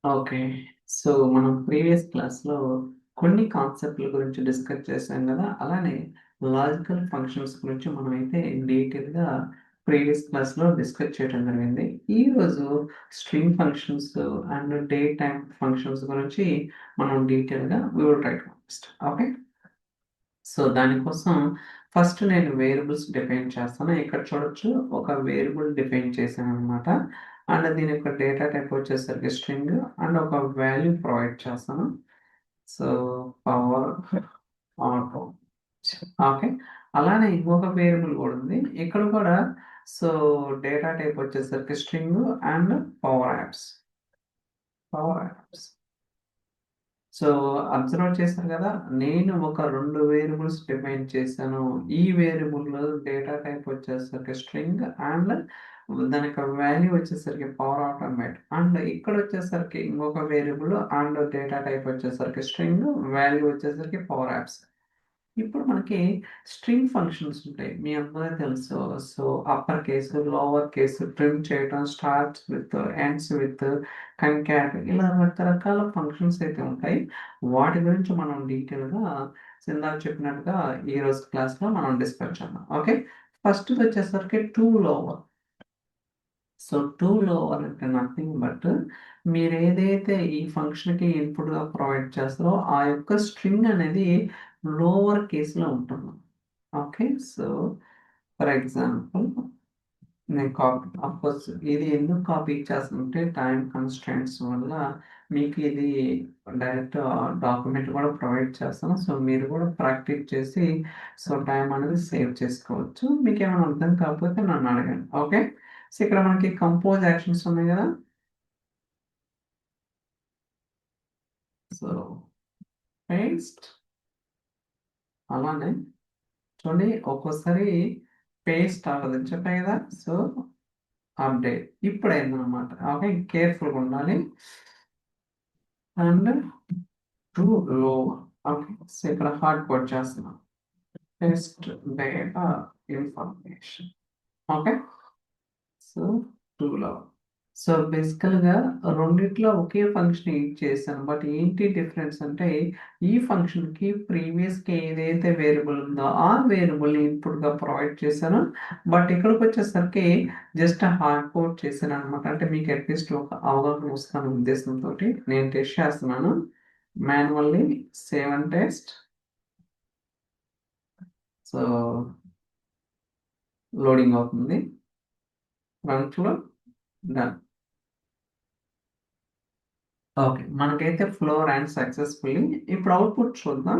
Okay. So, మనం previous క్లాస్‌లో కొన్ని కాన్సెప్ట్‌ల గురించి డిస్కస్ చేశాం గదా! అలానే లాజికల్ ఫంక్షన్స్ గురించి మనమైతే డీటెయిల్‌గా ప్రీవియస్ క్లాస్‌లో డిస్కస్ చేయడం జరిగింది. ఈరోజు string functions and date time functions గురించి మనం డీటెయిల్‌గా we will try to understand. Okay. So, దానికోసం ఫస్ట్ నేను వేరియబుల్స్ డిఫైన్ చేస్తాను. ఇక్కడ చూడొచ్చు ఒక వేరియబుల్ డిఫైన్ చేశాననమాట. అండ్ దీని యొక్క డేటా టైప్ వచ్చేసరికి స్ట్రింగ్ అండ్ ఒక వాల్యూ ప్రొవైడ్ చేస్తాను. So, power auto okay. అలానే ఇంకొక వేరియబుల్ కూడా ఉంది. ఇక్కడ కూడా సో, డేటా టైప్ వచ్చేసరికి string and power apps. Power apps. So, observe చేశారు కదా! నేను ఒక 2 వేరియబుల్స్ డిఫైన్ చేశాను. ఈ వేరియబుల్ డేటా టైప్ వచ్చేసరికి స్ట్రింగ్ అండ్ దాని యొక్క వాల్యూ వచ్చేసరికి పవర్ ఆటోమేట్. అండ్ ఇక్కడొచ్చేసరికి ఇంకొక వేరియబుల్ అండ్ డేటా టైప్ వచ్చేసరికి స్ట్రింగ్, వాల్యూ వచ్చేసరికి పవర్ యాప్స్. ఇప్పుడు మనకి స్ట్రింగ్ ఫంక్షన్స్ ఉంటాయి. మీ అందరికీ తెలుసు. So, upper case, lower case, trim చేయటం, స్టార్ట్స్ విత్, ఎండ్స్ విత్, కంకాట్ ఇలా రకరకాల ఫంక్షన్స్ అయితే ఉంటాయి. వాటి గురించి మనం డీటెయిల్‌గా ఇందాక చెప్పినట్టుగా ఈరోజు క్లాస్‌లో మనం డిస్కస్ చేద్దాం. ఓకే. ఫస్ట్‌ది వచ్చేసరికి to lower. So, to lower అంటే నథింగ్ బట్ మీరేదైతే ఈ ఫంక్షన్‌కి ఇన్‌పుట్‌గా ప్రొవైడ్ చేస్తారో ఆ యొక్క స్ట్రింగ్ అనేది లోవర్ కేస్‌లో ఉంటుంది. ఓకే. సో, ఫర్ ఎగ్జాంపుల్ నేను కాపీ అఫ్‌కోర్స్ ఇది ఎందుకు కాపీ చేస్తానంటే టైమ్ కన్‌స్ట్రెయింట్స్ వల్ల మీకు ఇది డైరెక్ట్ డాక్యుమెంట్ కూడా ప్రొవైడ్ చేస్తాను. సో, మీరు కూడా ప్రాక్టీస్ చేసి సో, టైమ్ అనేది సేవ్ చేసుకోవచ్చు. మీకేమైనా అర్థం కాకపోతే నన్ను అడగండి. ఓకే. సో, ఇక్కడ మనకి కంపోజ్ యాక్షన్స్ ఉన్నాయి కదా! సో, పేస్ట్ అలానే చూడండి ఒక్కోసారి పేస్ట్ అవ్వదు చెప్పా కదా! సో, అప్డేట్ ఇప్పుడయిందనమాట. ఓకే. కేర్‌ఫుల్‌గా ఉండాలి. And to lower. Okay. So, ఇక్కడ హార్డ్ కోడ్ చేస్తున్నాం. Test data information. Okay. So, to lower. So, బేసికల్‌గా రెండిట్లో ఒకే ఫంక్షన్ యూజ్ చేశాను. బట్ ఏంటి డిఫరెన్స్ అంటే ఈ ఫంక్షన్‌కి ప్రీవియస్‌గా ఏదైతే వేరియబుల్ ఉందో ఆ వేరియబుల్‌ని ఇన్‌పుట్‌గా ప్రొవైడ్ చేశాను. బట్ ఇక్కడికొచ్చేసరికి జస్ట్ హార్డ్ కోడ్ చేశాననమాట. అంటే మీకు అట్‌లీస్ట్ ఒక అవగాహన వస్తదన్న ఉద్దేశంతోటి నేను టెస్ట్ చేస్తున్నాను. Manually save and test. So, loading అవుతుంది. రన్‌లో డన్. ఓకే. మనకైతే ఫ్లో ran సక్సెస్‌ఫుల్లీ. ఇప్పుడు అవుట్‌పుట్ చూద్దాం.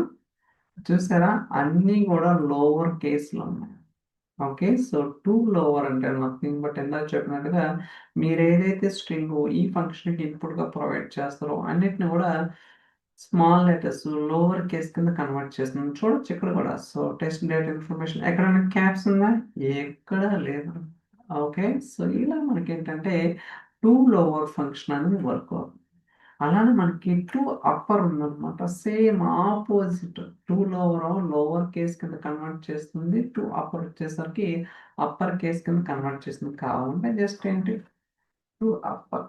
చూసారా? అన్నీ గూడా లోవర్ కేస్‌లో ఉన్నాయి. ఓకే. సో, టు లోవర్ అంటే నథింగ్ బట్ ఇందాక చెప్పినట్టుగా మీరేదైతే స్ట్రింగు ఈ ఫంక్షన్‌కి ఇన్‌పుట్‌గా ప్రొవైడ్ చేస్తారో అన్నిటిని గూడా స్మాల్ లెటర్స్ లోవర్ కేస్ కింద కన్వర్ట్ చేస్తున్నాం. చూడొచ్చు ఇక్కడ గూడా. సో, టెస్ట్ డేటా ఇన్ఫర్మేషన్ ఎక్కడైనా క్యాప్స్ ఉందా? ఎక్కడా లేదు. ఓకే. సో, ఇలా మనకేంటంటే టు లోవర్ ఫంక్షన్ అనేది వర్క్ అవుతుంది. అలానే మనకి టు అప్పర్ ఉందనమాట. Same opposite. To lower case కింద కన్వర్ట్ చేస్తుంది. టు అప్పర్ వచ్చేసరికి అప్పర్ కేస్ కింద కన్వర్ట్ చేస్తుంది. కావాలంటే జస్ట్ ఏంటి టు అప్పర్.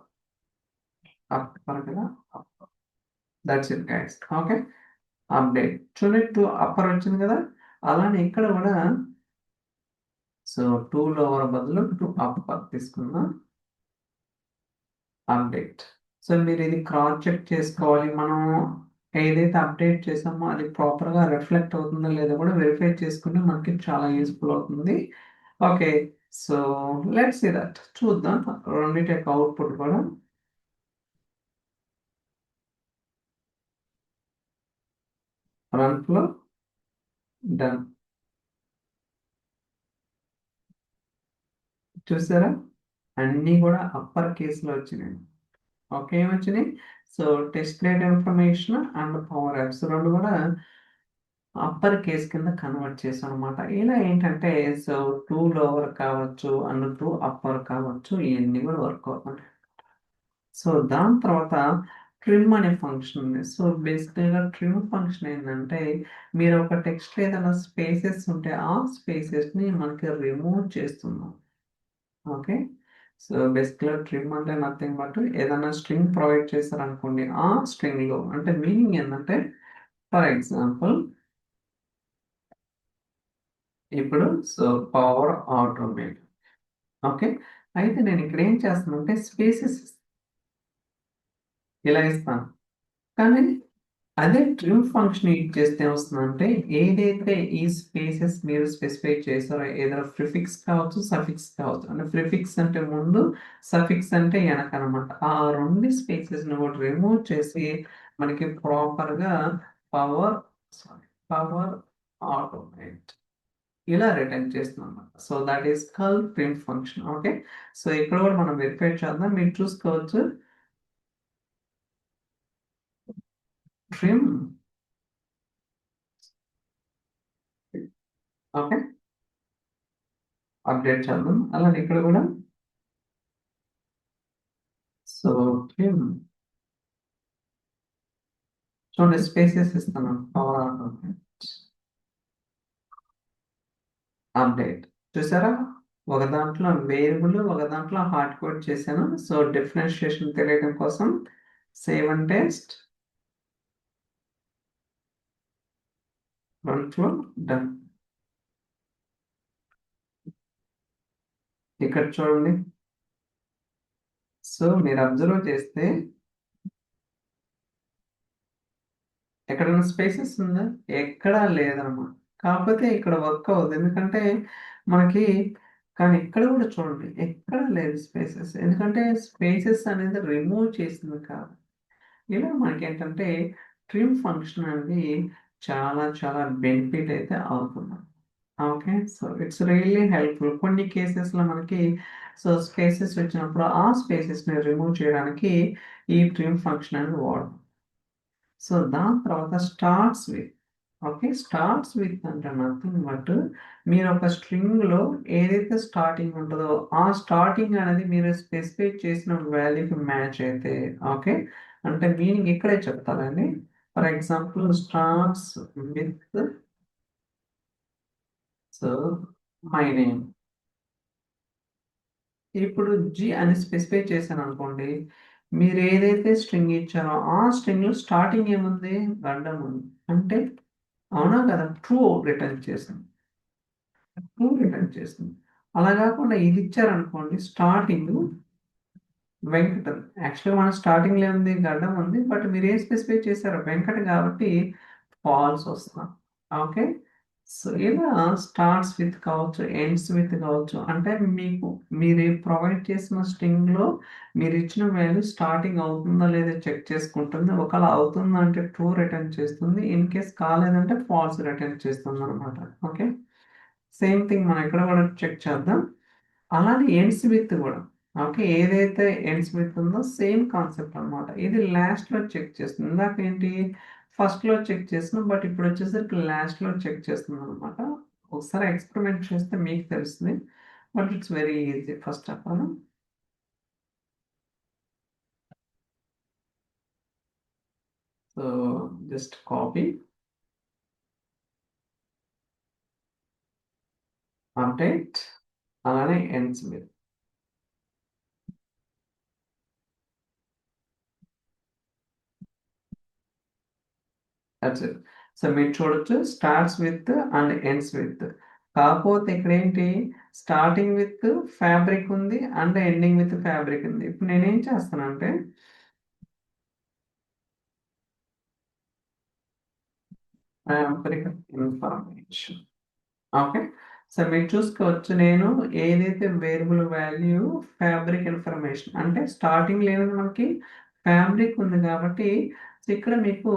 అప్పర్ కదా! Upper. That's it guys. Okay. Update. చూడండి టు అప్పర్ వచ్చింది కదా! అలానే ఇక్కడ కూడా సో, టు లోవర్ బదులు టు అప్పర్ తీసుకుందాం. అప్డేట్. సో, మీరిది క్రాస్ చెక్ చేసుకోవాలి. మనం ఏదైతే అప్డేట్ చేసామో అది ప్రాపర్‌గా రిఫ్లెక్ట్ అవుతుందో లేదో కూడా వెరిఫై చేసుకుంటే మనకి చాలా యూజ్‌ఫుల్ అవుతుంది. Okay. So, let's see that. చూద్దాం. రెండిటి యొక్క అవుట్‌పుట్ కూడా. Run flow done. చూసారా? అన్నీ కూడా అప్పర్ కేస్‌లో వచ్చినాయి. ఓకే. ఏమొచ్చినాయి? So, test data information and power apps 2 కూడా అప్పర్ కేస్ కింద కన్వర్ట్ చేశామనమాట. ఇలా ఏంటంటే సో, టు లోవర్ కావచ్చు, అండ్ టు అప్పర్ కావచ్చు ఇయన్నీ కూడా వర్క్ అవుతున్నాయి. సో, దాని తర్వాత ట్రిమ్ అనే ఫంక్షన్ ఉంది. సో, బేసికల్‌గా ట్రిమ్ ఫంక్షన్ ఏందంటే మీరు ఒక టెక్స్ట్‌లో ఏదైనా స్పేసెస్ ఉంటే ఆ స్పేసెస్‌ని మనకి రిమూవ్ చేస్తున్నాం. ఓకే. సో బేసిక్‌గా ట్రిమ్ అంటే నథింగ్ బట్ ఏదైనా స్ట్రింగ్ ప్రొవైడ్ చేశారనుకోండి. ఆ స్ట్రింగ్‌లో అంటే మీనింగ్ ఏందంటే ఫర్ ఎగ్జాంపుల్ ఇప్పుడు సో పవర్ ఆటోమేట్. ఓకే. అయితే నేను ఇక్కడ ఏం చేస్తానంటే స్పేసెస్ ఇలా ఇస్తాను. కానీ అదే ట్రిమ్ ఫంక్షన్ యూజ్ చేస్తే ఏమొస్తుందంటే ఏదైతే ఈ స్పేసెస్ మీరు స్పెసిఫై చేసారో ఏదైనా ప్రిఫిక్స్ కావచ్చు, సఫిక్స్ కావచ్చు. అంటే ప్రిఫిక్స్ అంటే ముందు, సఫిక్స్ అంటే ఎనకనమాట. ఆ 2 స్పేసెస్‌ని కూడా రిమూవ్ చేసి మనకి ప్రాపర్‌గా పవర్ పవర్ ఆటోమేట్ ఇలా రిటర్న్ చేస్తుందన్నమాట. So, that is called print function. Okay. So, ఇక్కడ కూడా మనం వెరిఫై చేద్దాం. మీరు చూసుకోవచ్చు. Trim okay. అప్డేట్ చేద్దాం. అలానే ఇక్కడ కూడా సో, ట్రిమ్ చూడండి స్పేసెస్ ఇస్తున్నాను. పవర్ ఆటోమేట్ అప్డేట్ చూసారా? ఒక దాంట్లో వేరియబుల్, ఒక దాంట్లో హార్డ్ కోడ్ చేశాను. సో, డిఫరెన్షియేషన్ తెలియడం కోసం save and test control done. ఇక్కడ చూడండి. సో, మీరు అబ్జర్వ్ చేస్తే ఎక్కడైనా స్పేసెస్ ఉందా? ఎక్కడా లేదనమాట. కాకపోతే ఇక్కడ వర్క్ అవ్వదు. ఎందుకంటే మనకి కానీ ఇక్కడ కూడా చూడండి ఎక్కడ లేదు స్పేసెస్. ఎందుకంటే స్పేసెస్ అనేది రిమూవ్ చేసింది కాదు. ఇలా మనకేంటంటే ట్రిమ్ ఫంక్షన్ అనేది చాలా చాలా బెనిఫిట్ అయితే అవుతుంది. Okay. So, it's really helpful. కొన్ని కేసెస్‌లో మనకి సో, స్పేసెస్ వచ్చినప్పుడు ఆ స్పేసెస్‌ని రిమూవ్ చేయడానికి ఈ ట్రిమ్ ఫంక్షన్ అనేది వాడతాం. సో, దాని తర్వాత starts with. Okay. Starts with అంటే నథింగ్ బట్ మీరొక స్ట్రింగ్‌లో ఏదైతే స్టార్టింగ్ ఉంటదో, ఆ స్టార్టింగ్ అనేది మీరు స్పెసిఫై చేసిన వాల్యూకి మ్యాచ్ అయితే ఓకే. అంటే మీనింగ్ ఇక్కడే చెప్తానండి. For example starts with so, my name. ఇప్పుడు జి అని స్పెసిఫై చేశాననుకోండి. మీరేదైతే స్ట్రింగ్ ఇచ్చారో, ఆ స్ట్రింగ్‌లో స్టార్టింగ్ ఏముంది? గడ్డం ఉంది. అంటే అవునా కదా! ట్రూ రిటర్న్ చేసింది. ట్రూ రిటర్న్ చేసింది. అలా గాకుండా ఇదిచ్చారనుకోండి స్టార్టింగు వెంకట్ అని. యాక్చువల్‌గా మన స్టార్టింగ్‌లో ఏముంది? గడ్డం ఉంది. బట్ మీరేం స్పెసిఫై చేశారో వెంకట్ గాబట్టి ఫాల్స్ వస్తుంది. ఓకే. సో, ఇలా స్టార్ట్స్ విత్ కావచ్చు, ఎండ్స్ విత్ కావచ్చు. అంటే మీకు మీరు ప్రొవైడ్ చేసిన స్ట్రింగ్‌లో మీరిచ్చిన వాల్యూ స్టార్టింగ్ అవుతుందా లేదా చెక్ చేసుకుంటుంది. ఒకవేళ అవుతుందంటే ట్రూ రిటర్న్ చేస్తుంది. ఇన్ కేస్ కాలేదంటే ఫాల్స్ రిటర్న్ చేస్తుందనమాట. ఓకే. సేమ్ థింగ్ మనం ఇక్కడ కూడా చెక్ చేద్దాం. అలానే ఎండ్స్ విత్ గూడా. ఓకే. ఏదైతే ఎండ్స్ విత్ ఉందో సేమ్ కాన్సెప్ట్ అన్నమాట. ఇది లాస్ట్‌లో చెక్ చేస్తుంది. ఇందాకేంటి ఫస్ట్‌లో చెక్ చేసినాం. బట్ ఇప్పుడొచ్చేసరికి లాస్ట్‌లో చెక్ చేస్తుందన్నమాట. ఒకసారి ఎక్స్‌పెరిమెంట్ చేస్తే మీకు తెలుస్తది. But it's very easy first of all. So, just copy, update అలానే ends with. That's it. So, మీరు చూడొచ్చు starts with and ends with. కాకపోతే ఇక్కడేంటి స్టార్టింగ్ విత్ ఫ్యాబ్రిక్ ఉంది అండ్ ఎండింగ్ విత్ ఫ్యాబ్రిక్ ఉంది. ఇప్పుడు నేనేం చేస్తానంటే ఫ్యాబ్రిక్ ఇన్ఫర్మేషన్. ఓకే. సో, మీరు చూసుకోవచ్చు నేను ఏదైతే వేరియబుల్ వాల్యూ ఫ్యాబ్రిక్ ఇన్ఫర్మేషన్ అంటే స్టార్టింగ్‌లో ఏముంది మనకి ఫ్యాబ్రిక్ ఉంది కాబట్టి సో, ఇక్కడ మీకు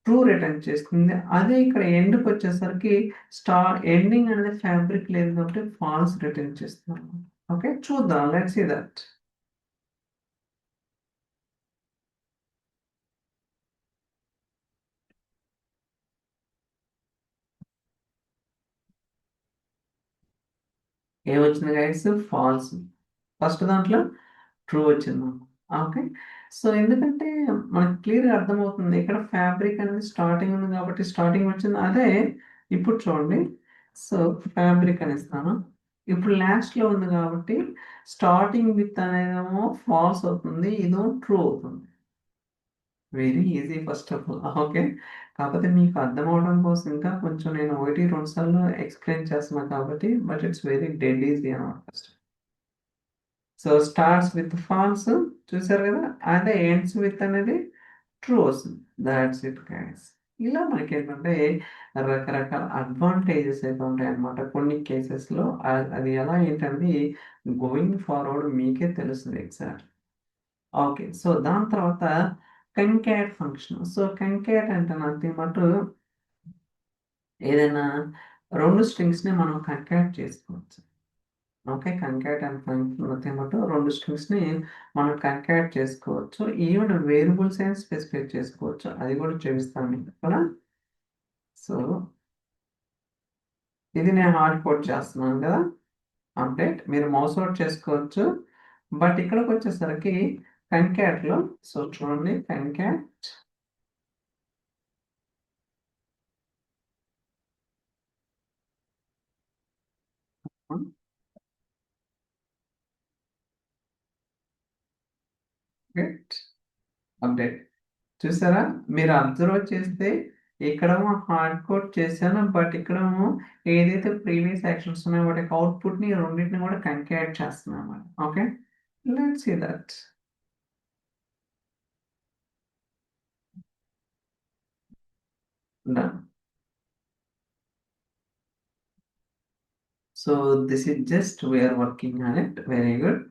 ట్రూ రిటర్న్ చేస్తుంది. అదే ఇక్కడ ఎండ్‌కొచ్చేసరికి ఎండింగ్ అనేది ఫ్యాబ్రిక్ లేదు కాబట్టి ఫాల్స్ రిటర్న్ చేస్తుందన్నమాట. ఓకే. చూద్దాం. Let's see that. ఏమొచ్చింది గైస్? ఫాల్స్. ఫస్ట్ దాంట్లో ట్రూ వచ్చిందన్నమాట. ఓకే. సో, ఎందుకంటే మనకు క్లియర్‌గా అర్థమవుతుంది. ఇక్కడ ఫ్యాబ్రిక్ అనేది స్టార్టింగ్ ఉంది కాబట్టి స్టార్టింగ్ వచ్చింది. అదే ఇప్పుడు చూడండి. సో, ఫ్యాబ్రిక్ అని ఇస్తాను. ఇప్పుడు లాస్ట్‌లో ఉంది కాబట్టి స్టార్టింగ్ విత్ అనేదేమో ఫాల్స్ అవుతుంది. ఇదేమో ట్రూ అవుతుంది. Very easy first of all. Okay. కాకపోతే మీకు అర్థం అవ్వడం కోసం ఇంకా కొంచెం నేను 1, 2 సార్లు ఎక్స్‌ప్లెయిన్ చేస్తున్నా కాబట్టి but it's very dead easy అనమాట first. So, starts with false చూసారు గదా! అదే ఎండ్స్ విత్ అనేది ట్రూ వస్తుంది. That's it guys. ఇలా మనకేంటంటే రకరకాల అడ్వాంటేజెస్ అయితే ఉంటాయన్నమాట. కొన్ని కేసెస్‌లో అది ఎలా ఏంటనేది గోయింగ్ ఫార్వర్డ్ మీకే తెలుస్తది ఎగ్జాక్ట్. ఓకే. సో, దాని తర్వాత కంకాట్ ఫంక్షన్. సో, కంకాట్ అంటే నథింగ్ బట్ ఏదైనా 2 స్ట్రింగ్స్‌ని మనం కంకాట్ చేసుకోవచ్చు. Okay. Concat and function nothing but 2 స్ట్రింగ్స్‌ని మనం కంకాట్ చేసుకోవచ్చు. ఈవెన్ వేరియబుల్స్ అయినా స్పెసిఫై చేసుకోవచ్చు. అది కూడా చూపిస్తాను మీకు ఇక్కడ. సో, ఇది నేను హార్డ్ కోడ్ చేస్తున్నాను కదా! అప్డేట్. మీరు మౌస్ అవుట్ చేసుకోవచ్చు. బట్ ఇక్కడికొచ్చేసరికి కంకాట్‌లో సో, చూడండి కంకాట్ గెట్ అప్డేట్. చూసారా? మీరు అబ్జర్వ్ చేస్తే ఇక్కడేమో హార్డ్ కోడ్ చేశాను. బట్ ఇక్కడేమో ఏదైతే ప్రీవియస్ యాక్షన్స్ ఉన్నాయో వాటికి అవుట్‌పుట్‌ని రెండిటిని కూడా కంకాట్ చేస్తున్నానన్నమాట. Okay. Let's see that. Done. So, this is just we are working on it. Very good.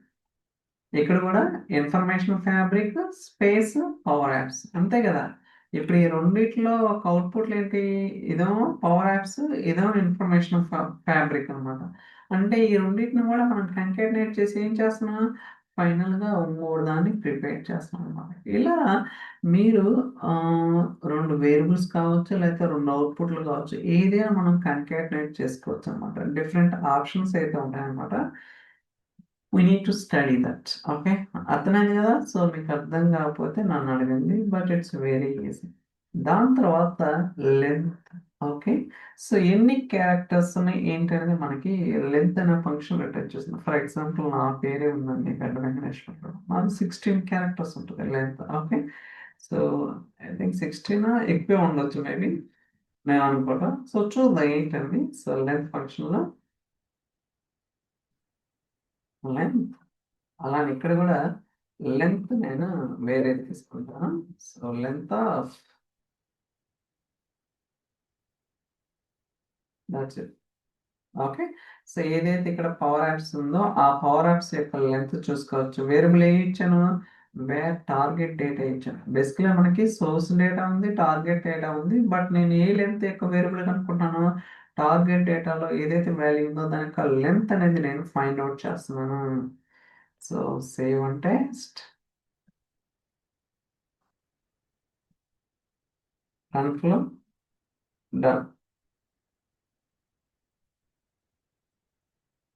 ఇక్కడ కూడా information fabric, space, power apps అంతే కదా! ఇప్పుడు ఈ రెండిట్లో ఒక అవుట్‌పుట్‌లు ఏంటి? ఇదేమో పవర్ యాప్స్, ఇదేమో ఇన్ఫర్మేషన్ ఫ్యాబ్రిక్ అన్నమాట. అంటే ఈ రెండిటిని కూడా మనం కంకాటినేట్ చేసి ఏం చేస్తున్నాం? ఫైనల్‌గా ఇంకోటి దాన్ని ప్రిపేర్ చేస్తున్నాం అన్నమాట. ఇలా మీరు 2 వేరియబుల్స్ కావచ్చు, లేకపోతే 2 అవుట్‌పుట్‌లు కావచ్చు. ఏదైనా మనం కంకాటినేట్ చేసుకోవచ్చన్నమాట. డిఫరెంట్ ఆప్షన్స్ అయితే ఉంటాయన్నమాట. We need to study that. Okay. అర్థమైంది కదా! సో, మీకు అర్థం కాకపోతే నన్ను అడగండి. But it's very easy. దాని తర్వాత లెంత్. ఓకే. సో, ఎన్ని క్యారెక్టర్స్ ఉన్నాయి ఏంటనేది మనకి లెంత్ అనే ఫంక్షన్ రిటర్న్ చేస్తుంది. ఫర్ ఎగ్జాంపుల్ నా పేరే ఉందండి గడ్డ వెంకటేశ్వరరావు. నాది 16 క్యారెక్టర్స్ ఉంటుంది length. Okay. So, I think 16 ఎక్కువే ఉండొచ్చు మేబీ. నేను అనుకోవడం. సో, చూద్దాం ఏంటండి. సో, లెంత్ ఫంక్షన్‌లో లెంత్ అలానే ఇక్కడ గూడా లెంత్ నేను వేరేది తీసుకుంటాను. So, length of thoughts it. Okay. So, ఏదైతే ఇక్కడ పవర్ యాప్స్ ఉందో, ఆ పవర్ యాప్స్ యొక్క లెంత్ చూసుకోవచ్చు. వేరియబుల్ ఏమి ఇచ్చాను? వేర్ టార్గెట్ డేటా ఇచ్చాను. బేసికల్‌గా మనకి సోర్స్ డేటా ఉంది, టార్గెట్ డేటా ఉంది. బట్ నేను ఏ లెంత్ యొక్క వేరియబుల్ కనుక్కుంటున్నాను? టార్గెట్ డేటాలో ఏదైతే వాల్యూ ఉందో దాని యొక్క లెంత్ అనేది నేను ఫైండ్ ఔట్ చేస్తున్నాను. So, save and test, run flow, done.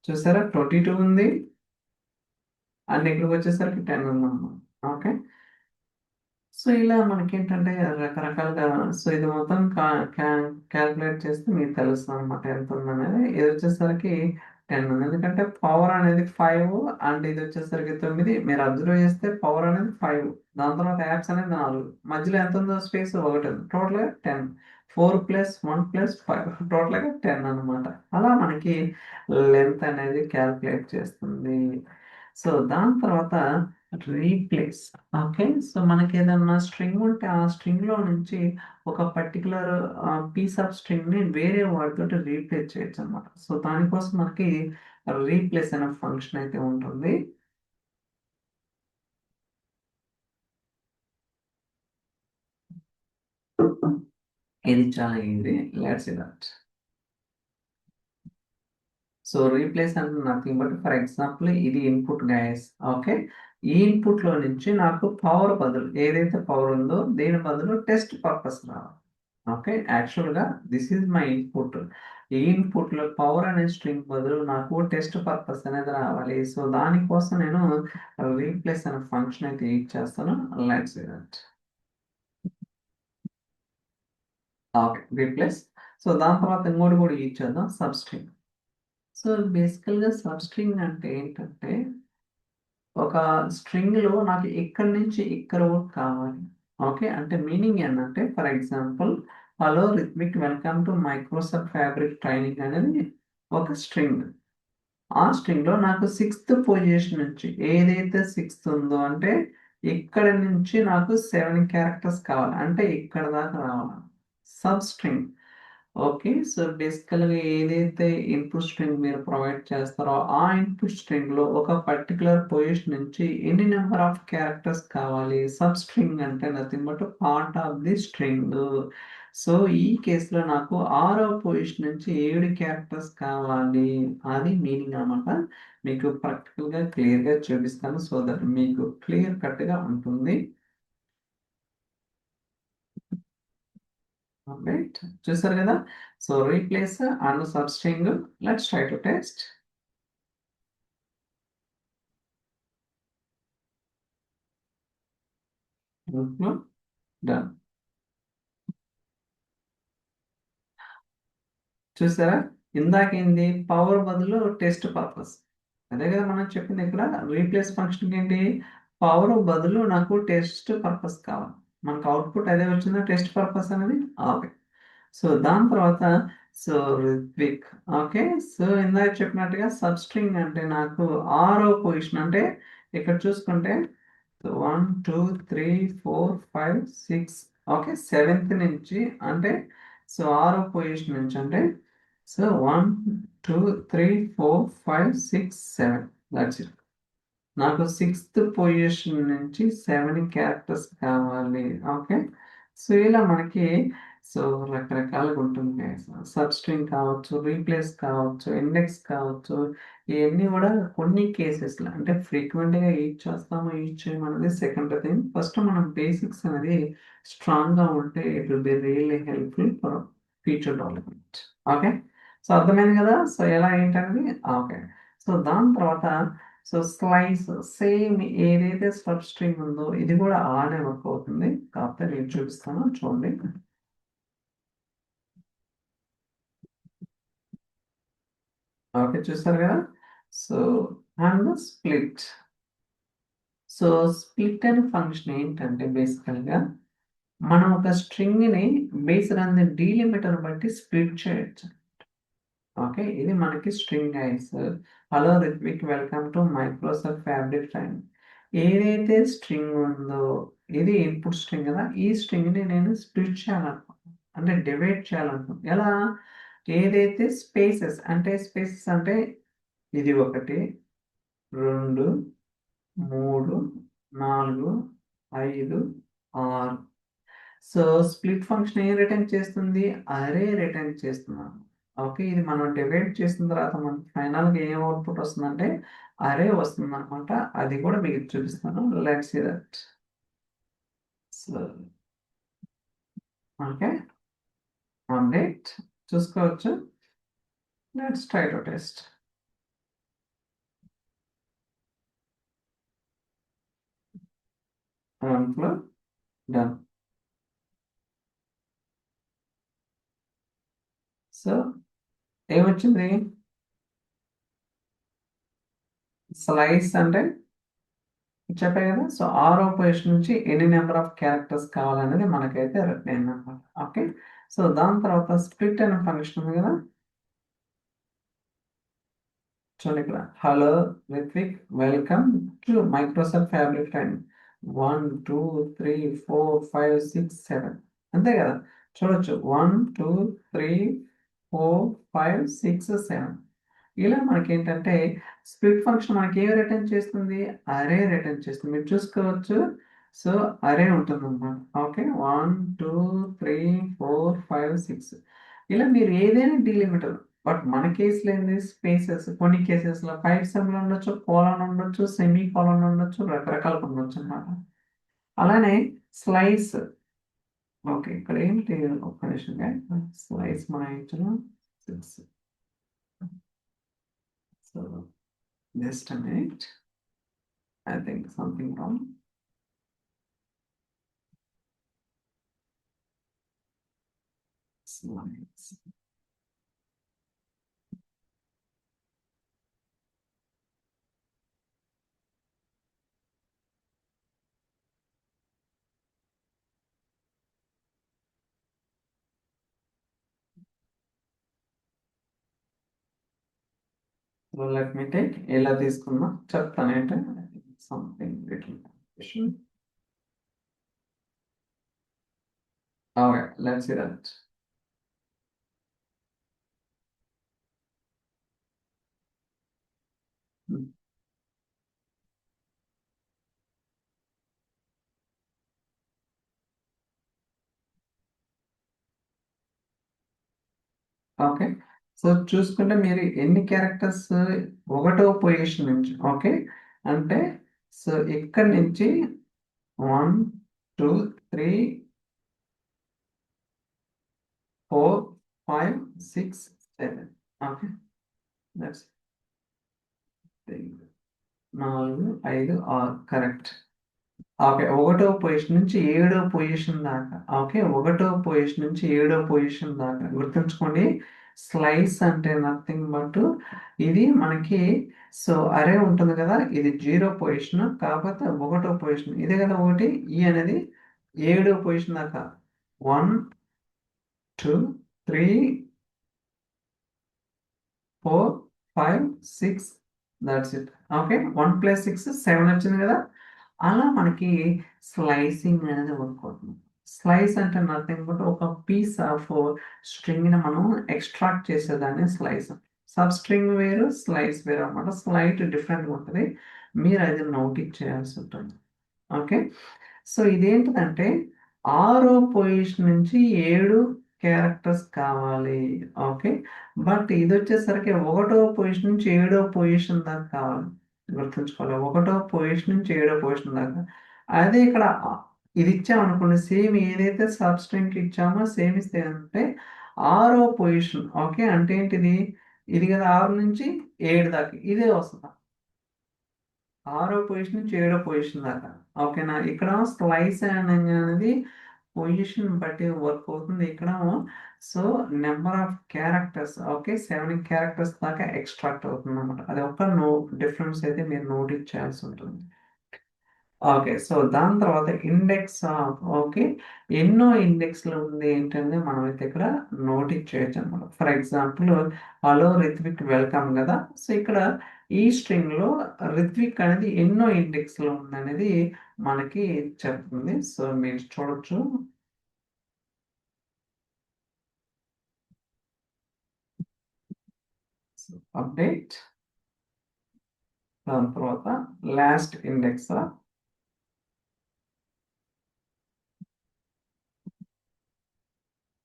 చూసారా 22 ఉంది. అండ్ ఇక్కడికొచ్చేసరికి 10 ఉందన్నమాట. ఓకే. సో, ఇలా మనకేంటంటే రకరకాలుగా సో, ఇది మొత్తం కా క్యా కాలిక్యులేట్ చేస్తే మీకు తెలుస్తదనమాట ఎంతుందనేది. ఇదొచ్చేసరికి 10 ఉంది. ఎందుకంటే పవర్ అనేది 5 అండ్ ఇదొచ్చేసరికి 9. మీరు అబ్జర్వ్ చేస్తే పవర్ అనేది 5. దాని తర్వాత యాప్స్ అనేది 4. మధ్యలో ఎంతుందో స్పేస్ ఒకటి ఉంది. టోటల్‌గా 10. 4 + 1 + 5 టోటల్‌గా 10 అనమాట. అలా మనకి లెంత్ అనేది కాలిక్యులేట్ చేస్తుంది. సో, దాని తర్వాత రీప్లేస్. ఓకే. సో, మనకేదన్నా స్ట్రింగ్ ఉంటే ఆ స్ట్రింగ్‌లో నుంచి ఒక పర్టిక్యులర్ పీస్ ఆఫ్ స్ట్రింగ్‌ని వేరే వాటితోటి రీప్లేస్ చేయొచ్చనమాట. సో, దానికోసం మనకి రీప్లేస్ అనే ఫంక్షన్ అయితే ఉంటుంది. ఇది చాలా easy. Let's see that. So, replace అంటే నథింగ్ బట్ ఫర్ ఎగ్జాంపుల్ ఇది ఇన్‌పుట్ గైస్. ఓకే. ఈ ఇన్‌పుట్‌లో నుంచి నాకు పవర్ బదులు ఏదైతే పవర్ ఉందో దీని బదులు టెస్ట్ పర్పస్ రావాలి. ఓకే. యాక్చువల్‌గా దిస్ ఈజ్ మై ఇన్‌పుట్. ఈ ఇన్‌పుట్‌లో పవర్ అనే స్ట్రింగ్ బదులు నాకు టెస్ట్ పర్పస్ అనేది రావాలి. సో, దానికోసం నేను రీప్లేస్ అనే ఫంక్షన్ అయితే యూజ్ చేస్తాను. Let's see that. Okay. Replace. So, దాని తర్వాత ఇంకోటి కూడా యూజ్ చేద్దాం సబ్‌స్ట్రింగ్. సో బేసికల్‌గా సబ్‌స్ట్రింగ్ అంటే ఏంటంటే, ఒక స్ట్రింగ్‌లో నాకు ఇక్కడి నుంచి ఇక్కడ వరకు కావాలి. ఓకే. అంటే మీనింగ్ ఏందంటే for example, hello Ritvik welcome to Microsoft fabric training అనేది ఒక స్ట్రింగ్. ఆ స్ట్రింగ్‌లో నాకు సిక్స్త్ పొజిషన్ నుంచి ఏదైతే సిక్స్త్ ఉందో అంటే ఇక్కడి నుంచి నాకు 7 క్యారెక్టర్స్ కావాలి. అంటే ఇక్కడ దాకా రావాలి. సబ్‌స్ట్రింగ్. ఓకే. సో, బేసికల్‌గా ఏదైతే ఇన్‌పుట్ స్ట్రింగ్ మీరు ప్రొవైడ్ చేస్తారో, ఆ ఇన్‌పుట్ స్ట్రింగ్‌లో ఒక పర్టిక్యులర్ పొజిషన్ నుంచి ఎన్ని నంబర్ ఆఫ్ క్యారెక్టర్స్ కావాలి. సబ్‌స్ట్రింగ్ అంటే nothing but part of the string. So, ఈ కేస్‌లో నాకు ఆరో పొజిషన్ నుంచి 7 క్యారెక్టర్స్ కావాలి. అది మీనింగ్ అన్నమాట. మీకు ప్రాక్టికల్‌గా క్లియర్‌గా చూపిస్తాను. సో దట్ మీకు క్లియర్ కట్‌గా ఉంటుంది. రైట్. చూసారు కదా! So, replace and substring. Let's try to test. Done. చూసారా? ఇందాకేంది పవర్ బదులు టెస్ట్ పర్పస్. అదే కదా మనం చెప్పింది ఇక్కడ. రీప్లేస్ ఫంక్షన్‌కి ఏంటి? పవర్ బదులు నాకు టెస్ట్ పర్పస్ కావాలి. మనకు అవుట్‌పుట్ అదే వచ్చిందా టెస్ట్ పర్పస్ అనేది? ఓకే. సో, దాని తర్వాత సో, రిత్విక్. ఓకే. సో, ఇందాక చెప్పినట్టుగా సబ్‌స్ట్రింగ్ అంటే నాకు ఆరో పొజిషన్ అంటే ఇక్కడ చూసుకుంటే 1, 2, 3, 4, 5, 6 ఓకే. సెవెంత్ నుంచి అంటే సో, ఆరో పొజిషన్ నుంచి అంటే సో, 1, 2, 3, 4, 5, 6, 7 దట్స్ ఇట్. నాకు సిక్స్త్ పొజిషన్ నుంచి 7 క్యారెక్టర్స్ కావాలి. ఓకే. సో, ఇలా మనకి సో, రకరకాలుగా ఉంటుంది. సబ్‌స్ట్రింగ్ కావచ్చు, రీప్లేస్ కావచ్చు, ఇండెక్స్ కావచ్చు. ఇయన్నీ గూడా కొన్ని కేసెస్‌లో అంటే ఫ్రీక్వెంట్‌గా యూజ్ చేస్తామో, యూజ్ చేయమో అనేది సెకండరీ థింగ్. ఫస్ట్ మనం బేసిక్స్ అనేది స్ట్రాంగ్‌గా ఉంటే it will be really helpful for future development. Okay. So, అర్థమైంది గదా! సో, ఎలా ఏంటనేది ఓకే. సో, దాని తర్వాత సో, స్లైస్ సేమ్ ఏదైతే సబ్‌స్ట్రింగ్ ఉందో ఇది గూడా అలానే వర్క్ అవుతుంది. కాకపోతే నేను చూపిస్తాను చూడండి. ఓకే. చూసారు గదా! So, and split. So, split అనే ఫంక్షన్ ఏంటంటే బేసికల్‌గా మనం ఒక స్ట్రింగ్‌ని బేస్డ్ ఆన్ ది డీలిమిటర్ బట్టి స్ప్లిట్ చేయొచ్చు. ఓకే. ఇది మనకి స్ట్రింగ్ హైట్స్. Hello Ritvik welcome to Microsoft fabric training. ఏదైతే స్ట్రింగ్ ఉందో ఇది ఇన్పుట్ స్ట్రింగ్ కదా! ఈ స్ట్రింగ్‌ని నేను స్ప్లిట్ చేయాలనుకుంటున్నాను. అంటే డివైడ్ చేయాలనుకుంటున్నాను. ఎలా? ఏదైతే స్పేసెస్ అంటే స్పేసెస్ అంటే ఇది 1, 2, 3, 4, 5, 6 సో, స్ప్లిట్ ఫంక్షన్ ఏం రిటర్న్ చేస్తుంది? అరే రిటర్న్ చేస్తుందన్నమాట. ఓకే. ఇది మనం డివైడ్ చేసిన తర్వాత మనకి ఫైనల్‌గా ఏం అవుట్‌పుట్ వస్తుందంటే, అరే వస్తుందన్నమాట. అది కూడా మీకు చూపిస్తాను. Let's see that. So, okay. One minute చూసుకోవచ్చు. Let's try to test. Run flow done. So, ఏమొచ్చింది? స్లైస్ అంటే చెప్పా కదా! సో, ఆరో పొజిషన్ నుంచి ఎన్ని నంబర్ ఆఫ్ క్యారెక్టర్స్ కావాలనేది మనకైతే రిటర్న్ అయిందన్నమాట. ఓకే. సో, దాని తర్వాత స్ప్లిట్ అనే ఫంక్షన్ ఉంది కదా! చూడండి ఇక్కడ. Hello Ritvik welcome to Microsoft fabric training. 1, 2, 3, 4, 5, 6, 7 అంతే కదా! చూడొచ్చు. 1, 2, 3, 4, 5, 6, 7 ఇలా మనకేంటంటే స్ప్లిట్ ఫంక్షన్ మనకేమి రిటర్న్ చేస్తుంది? అరే రిటర్న్ చేస్తుంది. మీరు చూసుకోవచ్చు. సో, అరే ఉంటుందన్నమాట. ఓకే. 1, 2, 3, 4, 5, 6 ఇలా మీరు ఏదైనా డీలిమిటర్ బట్ మన కేస్‌లో ఏంది స్పేసెస్ కొన్ని కేసెస్‌లో పైప్ సెమ్‌లో ఉండొచ్చు, కోలన్ ఉండొచ్చు, సెమీ కోలన్ ఉండొచ్చు, రకరకాలుగా ఉండొచ్చన్నమాట. అలానే స్లైస్ ఓకే. ఇక్కడ ఏంటి ఒక్క నిమిషంగా స్లైస్ మనం ఇచ్చిన 6 so, just a minute. I think something wrong. Slides. So let me take ఎలా తీసుకున్నా చెప్తానంటే something little confusion. Okay, let's see that. Okay, so చూసుకుంటే మీరు ఎన్ని క్యారెక్టర్స్ ఒకటో పొజిషన్ నుంచి, ఓకే అంటే సో ఇక్కడ నుంచి 1 2 3 4 5 6 7. Okay, that's 4 5 6 correct. ఓకే, ఒకటో పొజిషన్ నుంచి ఏడో పొజిషన్ దాకా. ఓకే, ఒకటో పొజిషన్ నుంచి ఏడో పొజిషన్ దాకా గుర్తుంచుకోండి. స్లైస్ అంటే నథింగ్ బట్ ఇది మనకి సో అరే ఉంటుంది కదా, ఇది 0 పొజిషన్, కాకపోతే ఒకటో పొజిషన్ ఇదే కదా ఒకటి. ఈ అనేది ఏడో పొజిషన్ దాకా 1 2 3 4 5 6, దట్స్ ఇట్. ఓకే, 1 + 6 7 వచ్చింది కదా. అలా మనకి స్లైసింగ్ అనేది వర్క్ అవుతుంది. స్లైస్ అంటే నథింగ్ బట్ ఒక పీస్ ఆఫ్ స్ట్రింగ్ ని మనం ఎక్స్ట్రాక్ట్ చేసేదాన్ని స్లైస్. సబ్ స్ట్రింగ్ వేరు, స్లైస్ వేరు అనమాట. స్లైట్ డిఫరెంట్ ఉంటుంది, మీరు అది నోటిస్ చేయాల్సి ఉంటుంది. ఓకే, సో ఇదేంటిదంటే ఆరో పొజిషన్ నుంచి 7 క్యారెక్టర్స్ కావాలి. ఓకే, బట్ ఇది వచ్చేసరికి ఒకటో పొజిషన్ నుంచి ఏడో పొజిషన్ దాకా కావాలి. గుర్తుంచుకోవాలి, ఒకటో పొజిషన్ నుంచి ఏడో పొజిషన్ దాకా. అదే ఇక్కడ ఇది ఇచ్చామనుకోండి, సేమ్ ఏదైతే సబ్ స్ట్రింగ్ ఇచ్చామో సేమ్ ఇస్తే అంటే ఆరో పొజిషన్. ఓకే, అంటే ఏంటిది, ఇది కదా 6 నుంచి 7 దాకా ఇదే వస్తుంది. ఆరో పొజిషన్ నుంచి ఏడో పొజిషన్ దాకా. ఓకేనా, ఇక్కడ స్లైస్ అనేది పొజిషన్ బట్టి వర్క్ అవుతుంది. ఇక్కడ so number of characters, okay 7 characters దాకా ఎక్స్ట్రాక్ట్ అవుతుంది అనమాట. అది ఒక డిఫరెన్స్ అయితే మీరు నోటీస్ చేయాల్సి ఉంటుంది. ఓకే, సో దాని తర్వాత ఇండెక్స్ ఆఫ్, ఓకే ఎన్నో ఇండెక్స్లు ఉంది ఏంటంటే మనం అయితే ఇక్కడ నోటీస్ చేయొచ్చు అనమాట. For example hello Ritvik welcome కదా, సో ఇక్కడ ఈ స్ట్రింగ్ లో రిత్విక్ అనేది ఎన్నో ఇండెక్స్లో ఉంది అనేది మనకి చెప్తుంది. సో మీరు చూడొచ్చు. అప్డేట్, దాని తర్వాత లాస్ట్ ఇండెక్స్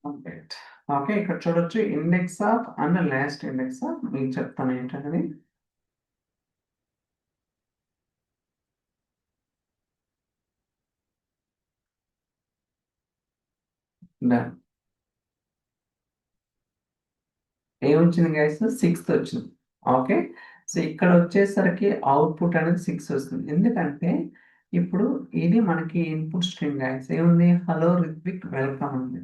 అప్డేట్. ఓకే, ఇక్కడ చూడొచ్చు index of and last index of. మీకు చెప్తాను ఏంటనేది. డన్. ఏమొచ్చింది గైస్, 6 వచ్చింది. ఓకే, సో ఇక్కడ వచ్చేసరికి అవుట్పుట్ అనేది 6 వస్తుంది. ఎందుకంటే ఇప్పుడు ఇది మనకి ఇన్పుట్ స్ట్రింగ్ గైస్, ఏముంది హలో రిత్విక్ వెల్కమ్ ఉంది.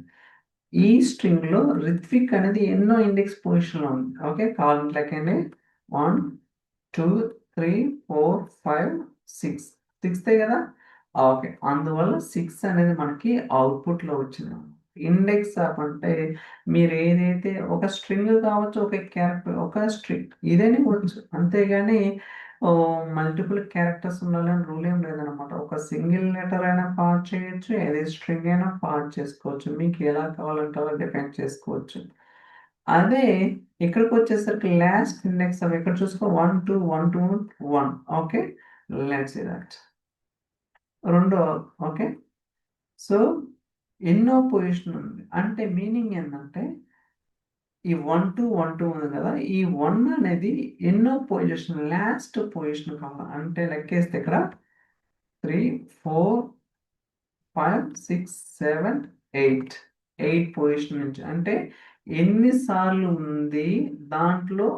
ఈ స్ట్రింగ్ లో రిత్విక్ అనేది ఎన్నో ఇండెక్స్ పొజిషన్ లో ఉంది. ఓకే, కావాలంటే 1 2 3 4 5 6 సిక్స్తే కదా. ఓకే, అందువల్ల 6 అనేది మనకి అవుట్పుట్ లో వచ్చింది. ఇండెక్స్ ఆఫ్ అంటే మీరు ఏదైతే ఒక స్ట్రింగ్ కావచ్చు, ఒక క్యారెక్టర్, ఒక స్ట్రింగ్ ఇదేనే వచ్చు, అంతేగాని మల్టిపుల్ క్యారెక్టర్స్ ఉండాలని రూల్ ఏం లేదనమాట. ఒక సింగిల్ లెటర్ అయినా పాస్ చేయొచ్చు, ఏది స్ట్రింగ్ అయినా పాస్ చేసుకోవచ్చు, మీకు ఎలా కావాలంటే అలా డిఫైన్ చేసుకోవచ్చు. అదే ఇక్కడికి వచ్చేసరికి లాస్ట్ ఇండెక్స్ ఆఫ్ ఇక్కడ చూసుకో 1 2 1 2 1. ఓకే, లెట్స్ సీ దట్ రెండో. ఓకే, సో ఎన్నో పొజిషన్ ఉంది అంటే మీనింగ్ ఏంటంటే ఈ 1 2 1 2 ఉంది కదా, ఈ 1 అనేది ఎన్నో పొజిషన్, లాస్ట్ పొజిషన్ కావాలి. అంటే లెక్కేస్తే ఇక్కడ 3 4 5 6 7 8 పొజిషన్ నుంచి అంటే ఎన్నిసార్లు ఉంది దాంట్లో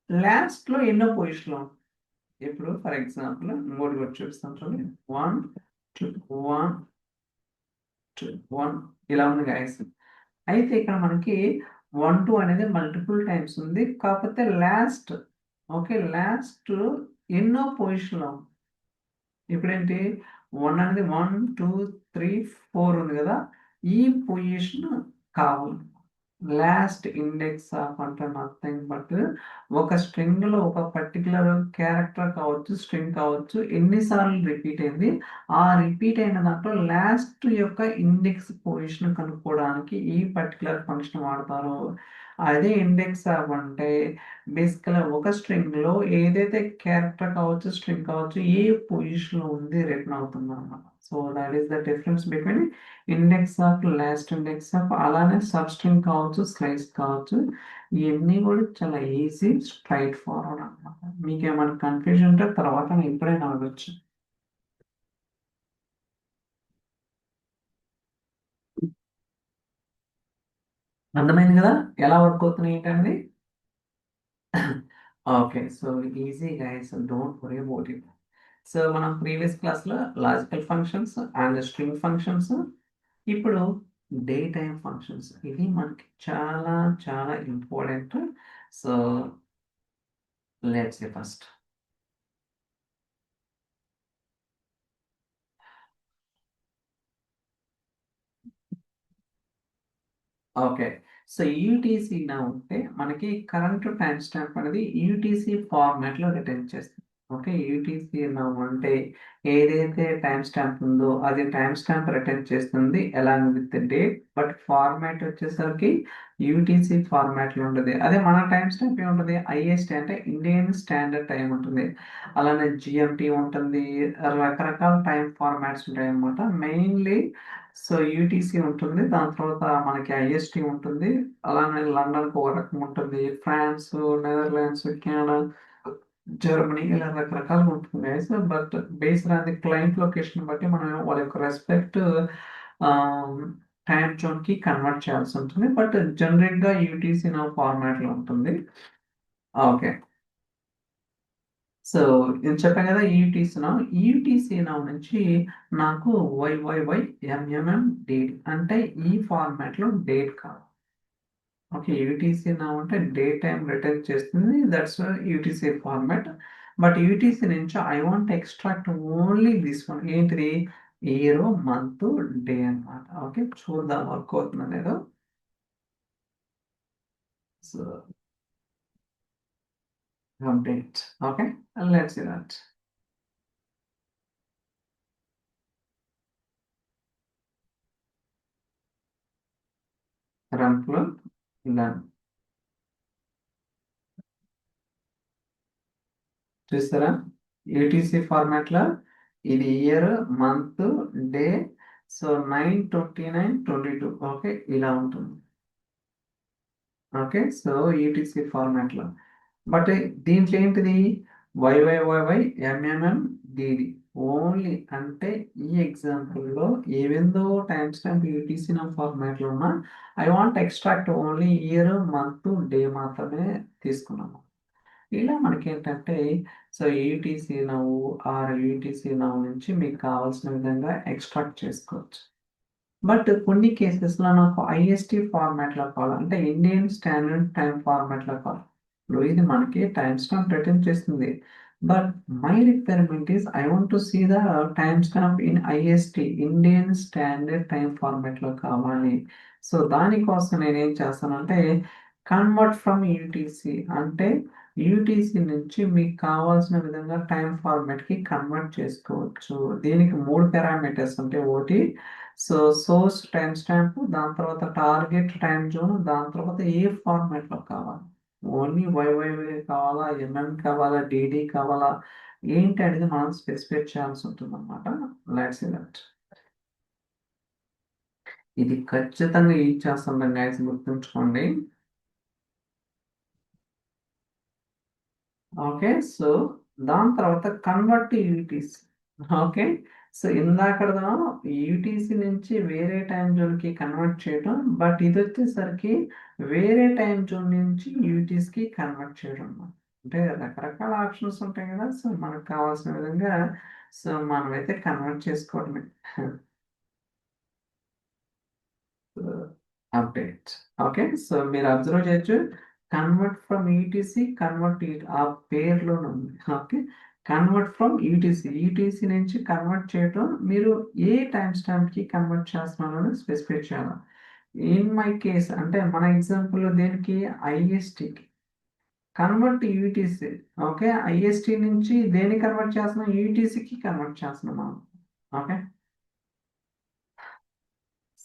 లాస్ట్ లో ఎన్నో పొజిషన్ లో ఉంది. ఇప్పుడు ఫర్ ఎగ్జాంపుల్ ఇంకోటి కూడా చూపిస్తాను చూడండి. 1 2 1 2 1 ఇలా ఉంది గైస్. అయితే ఇక్కడ మనకి 1 2 అనేది మల్టిపుల్ టైమ్స్ ఉంది, కాకపోతే లాస్ట్, ఓకే లాస్ట్ ఎన్నో పొజిషన్ లో ఉంది. ఇప్పుడేంటి 1 అనేది 1 2 3 4 ఉంది కదా, ఈ పొజిషన్ కావాలి. లాస్ట్ ఇండెక్స్ ఆఫ్ అంటే నథింగ్ బట్ ఒక స్ట్రింగ్ లో ఒక పర్టికులర్ క్యారెక్టర్ కావచ్చు, స్ట్రింగ్ కావచ్చు, ఎన్నిసార్లు రిపీట్ అయింది, ఆ రిపీట్ అయిన దాంట్లో లాస్ట్ యొక్క ఇండెక్స్ పొజిషన్ కనుక్కోవడానికి ఈ పర్టికులర్ ఫంక్షన్ వాడతారు. అదే ఇండెక్స్ ఆఫ్ అంటే బేసికల్ ఒక స్ట్రింగ్ లో ఏదైతే క్యారెక్టర్ కావచ్చు, స్ట్రింగ్ కావచ్చు, ఏ పొజిషన్ లో ఉంది రిటర్న్ అవుతుంది అన్నమాట. So that is the difference between index of, last index of, అలానే సబ్ స్ట్రింగ్ కావచ్చు, స్లైస్ కావచ్చు. ఇవన్నీ కూడా చాలా ఈజీ, స్ట్రైట్ ఫార్వర్డ్ అనమాట. మీకు ఏమైనా కన్ఫ్యూజన్ ఉంటే తర్వాత నేను ఎప్పుడైనా అడగచ్చు. అర్థమైంది కదా ఎలా వర్క్ అవుతున్నాయి ఏంటండి? Okay, so easy guys, don't worry about it. So మనం ప్రీవియస్ క్లాస్లో logical functions and string functions, ఇప్పుడు డే టైమ్ ఫంక్షన్స్, ఇది మనకి చాలా చాలా important. So let's say first. Okay, so UTC నా ఉంటే మనకి కరెంట్ టైం స్టాంప్ అనేది యూటీసీ ఫార్మాట్ లో రిటర్న్ చేస్తుంది. ఓకే, యూటీసీ నా అంటే ఏదైతే టైం స్టాంప్ ఉందో అది టైం స్టాంప్ రిటర్న్ చేస్తుంది along with date, but format వచ్చేసరికి యూటీసీ ఫార్మాట్ లో ఉంటుంది. అదే మన టైం స్టాంప్ ఏముంటుంది, ఐఎస్టీ అంటే ఇండియన్ స్టాండర్డ్ టైం ఉంటుంది. అలానే జిఎంటీ ఉంటుంది, రకరకాల టైం ఫార్మాట్స్ ఉంటాయి అన్నమాట. మెయిన్లీ సో యూటీసీ ఉంటుంది, దాని తర్వాత మనకి ఐఎస్టీ ఉంటుంది, అలానే లండన్కి ఒక రకం ఉంటుంది, ఫ్రాన్స్, నెదర్లాండ్స్, కెనడా, జర్మనీ, ఇలా రకరకాలుగా ఉంటుంది. So but based on the client location బట్టి మనం వాళ్ళ యొక్క రెస్పెక్ట్ టైం జోన్ కి కన్వర్ట్ చేయాల్సి ఉంటుంది. బట్ జనరల్ గా యూటీసీ నా ఫార్మాట్ లో ఉంటుంది. ఓకే, సో నేను చెప్పాను కదా యూటీసీ నా, యూటీసీ నా నుంచి నాకు వైవైవై ఎంఎంఎం డేట్ అంటే ఈ ఫార్మాట్ లో డేట్ కావాలి. ఓకే, యూటీసీ నా అంటే డే టైం రిటర్న్ చేస్తుంది, that's UTC format. But UTC నుంచి I want extract only this one, ఏంటిది, ఇయర్, మంత్, డే అన్నమాట. ఓకే, చూద్దాం వర్క్ అవుతుందో లేదో. So update. Okay, let's see that. Run flow done. చూస్తారా, యూటీసీ ఫార్మాట్ లో ఇది year, month, day, so 9/29/22. Okay, ఇలా ఉంటుంది. ఓకే, సో యూటీసీ ఫార్మాట్ లో, బట్ దీంట్లో ఏంటిది, వైవైవైవై ఎంఎంఎం డిడి ఓన్లీ. అంటే ఈ ఎగ్జాంపుల్లో ఏవెందో టైం స్టాంప్ యూటీసీ నా ఫార్మాట్ లో ఉన్నా I want extract only year, month, day మాత్రమే తీసుకున్నాము. ఇలా మనకి ఏంటంటే, సో యూటీసీ నవ్వు ఆర్ యూటీసీ నవ్వు నుంచి మీకు కావాల్సిన విధంగా ఎక్స్ట్రాక్ట్ చేసుకోవచ్చు. బట్ కొన్ని కేసెస్లో నాకు ఐఎస్టీ ఫార్మాట్లో కావాలి, అంటే ఇండియన్ స్టాండర్డ్ టైం ఫార్మాట్లో కావాలి. ఇప్పుడు ఇది మనకి టైం స్టాంప్ రిటర్న్ చేస్తుంది, but my requirement is I want to see the timestamp in IST, Indian standard time ఫార్మాట్లో కావాలి. సో దానికోసం నేను ఏం చేస్తానంటే కన్వర్ట్ ఫ్రమ్ యూటీసీ అంటే యూటీసీ నుంచి మీకు కావాల్సిన విధంగా టైం ఫార్మాట్కి కన్వర్ట్ చేసుకోవచ్చు. దీనికి మూడు పారామీటర్స్ ఉంటాయి. ఒకటి సో సోర్స్ టైం స్టాంప్, దాని తర్వాత టార్గెట్ టైం జోన్, దాని తర్వాత ఏ ఫార్మాట్ లో కావాలి, ఓన్లీ వైవైవై కావాలా, ఎంఎం కావాలా, డిడి కావాలా, ఏంటి అనేది మనం స్పెసిఫై చేయాల్సి ఉంటుంది అనమాట. Let's that. ఇది ఖచ్చితంగా యూజ్ చేస్తుంటాం గైస్, గుర్తుంచుకోండి. ఓకే, సో దాని తర్వాత కన్వర్ట్ యూటీసీ. ఓకే, సో ఇందాకడదా యూటీసీ నుంచి వేరే టైం జోన్కి కన్వర్ట్ చేయడం, బట్ ఇది వచ్చేసరికి వేరే టైం జోన్ నుంచి యూటీసీకి కన్వర్ట్ చేయడం అన్నమాట. అంటే రకరకాల ఆప్షన్స్ ఉంటాయి కదా, సో మనకు కావాల్సిన విధంగా సో మనమైతే కన్వర్ట్ చేసుకోవడమే. అప్డేట్. ఓకే, సో మీరు అబ్జర్వ్ చేయొచ్చు, కన్వర్ట్ ఫ్రమ్ ఈటీసీ, కన్వర్ట్ ఆ పేర్లోనే ఉంది. Okay, convert from ETC, ETC నుంచి కన్వర్ట్ చేయడం, మీరు ఏ టైం స్టాంప్కి కన్వర్ట్ చేస్తున్నారో స్పెసిఫై చేయాలి. ఇన్ మై కేస్ అంటే మన ఎగ్జాంపుల్ దేనికి ఐఎస్టీకి కన్వర్ట్ యూటీసీ. ఓకే, ఐఎస్టీ నుంచి దేని కన్వర్ట్ చేస్తున్నాం, యూటీసీకి కన్వర్ట్ చేస్తున్నాం మనం. Okay,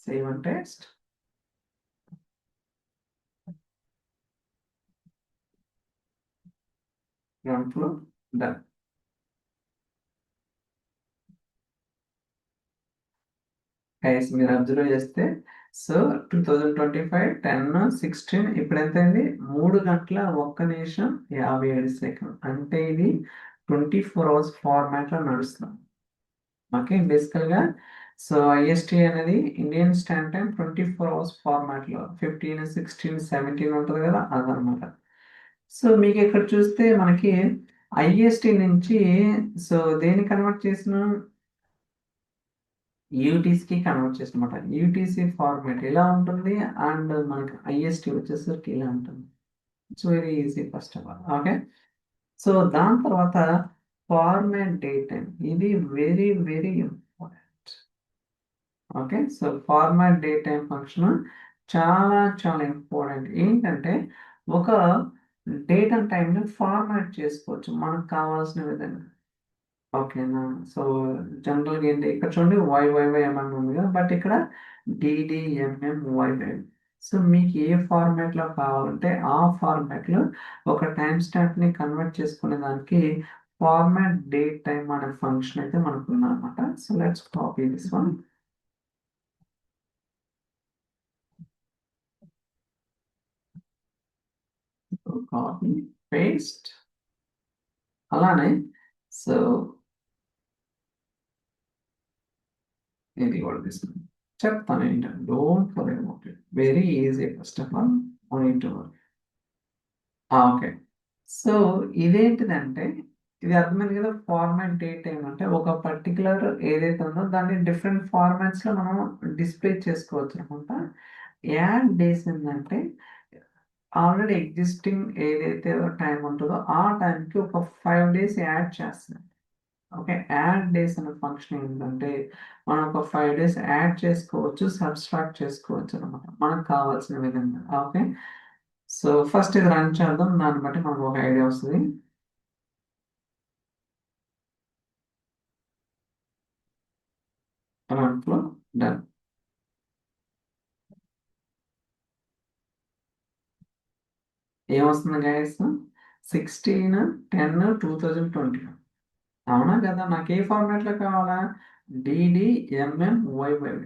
save and test. Ground floor done. Guys మీరు అబ్జర్వ్ చేస్తే సో 2025 10:16 ఇప్పుడు ఎంత అయింది, 3 గంటల 1 నిమిషం 57 సెకండ్. అంటే ఇది 24 అవర్స్ ఫార్మాట్ లో నడుస్తుంది. ఓకే, బేసికల్ గా సో ఐఎస్టీ అనేది Indian stand time 24 hours format లో 15, 16, 17 ఉంటుంది కదా, అదనమాట. సో మీకు ఇక్కడ చూస్తే మనకి ఐఎస్టీ నుంచి సో దేని కన్వర్ట్ చేసిన యూటీసీకి కన్వర్ట్ చేసినమాట. యూటీసీ ఫార్మాట్ ఇలా ఉంటుంది అండ్ మనకి ఐఎస్టీ వచ్చేసరికి ఇలా ఉంటుంది. It's very easy first of all. Okay, so దాని తర్వాత ఫార్మాట్ డేట్ టైం, ఇది very very important. Okay, so format date time function చాలా చాలా ఇంపార్టెంట్. ఏంటంటే ఒక డేట్ అండ్ టైంని ఫార్మాట్ చేసుకోవచ్చు మనకు కావాల్సిన విధంగా. ఓకేనా, సో జనరల్గా ఏంటి ఇక్కడ చూడండి YYYM ఉంది కదా, బట్ ఇక్కడ DDMMYY. సో మీకు ఏ ఫార్మాట్లో కావాలంటే ఆ ఫార్మాట్లో ఒక టైం స్టాంప్ని కన్వర్ట్ చేసుకునే దానికి ఫార్మాట్ డేట్ టైం అనే ఫంక్షన్ అయితే మనకు ఉందన్నమాట. So let's copy this one. Copy paste. అలానే సో ఇది కూడా తీసుకుని చెప్తాను ఏంటంటే don't worry about it, very easy first of all only to work. Okay, so ఇదేంటిదంటే ఇది అర్థమైంది కదా, ఫార్మాట్ డేట్ ఏమంటే ఒక పర్టికులర్ ఏదైతే ఉందో దాన్ని డిఫరెంట్ ఫార్మాట్స్ లో మనం డిస్ప్లే చేసుకోవచ్చు అనమాట. యాడ్ డేస్ ఏంటంటే ఆల్రెడీ ఎగ్జిస్టింగ్ ఏదైతే టైం ఉంటుందో ఆ టైంకి ఒక 5 days యాడ్ చేస్తుంది. ఓకే, యాడ్ డేస్ అనే ఫంక్షన్ ఏంటంటే మనం ఒక 5 days యాడ్ చేసుకోవచ్చు, సబ్స్ట్రాక్ట్ చేసుకోవచ్చు అనమాట మనకు కావాల్సిన విధంగా. ఓకే, సో ఫస్ట్ ఇది రన్ చేద్దాం, దాన్ని బట్టి మనకు ఒక ఐడియా వస్తుంది. Run flow done. ఏమొస్తుంది గైస్, 16/10/2020. అవునా కదా, నాకు ఏ ఫార్మాట్లో కావాలా, DDMMYY.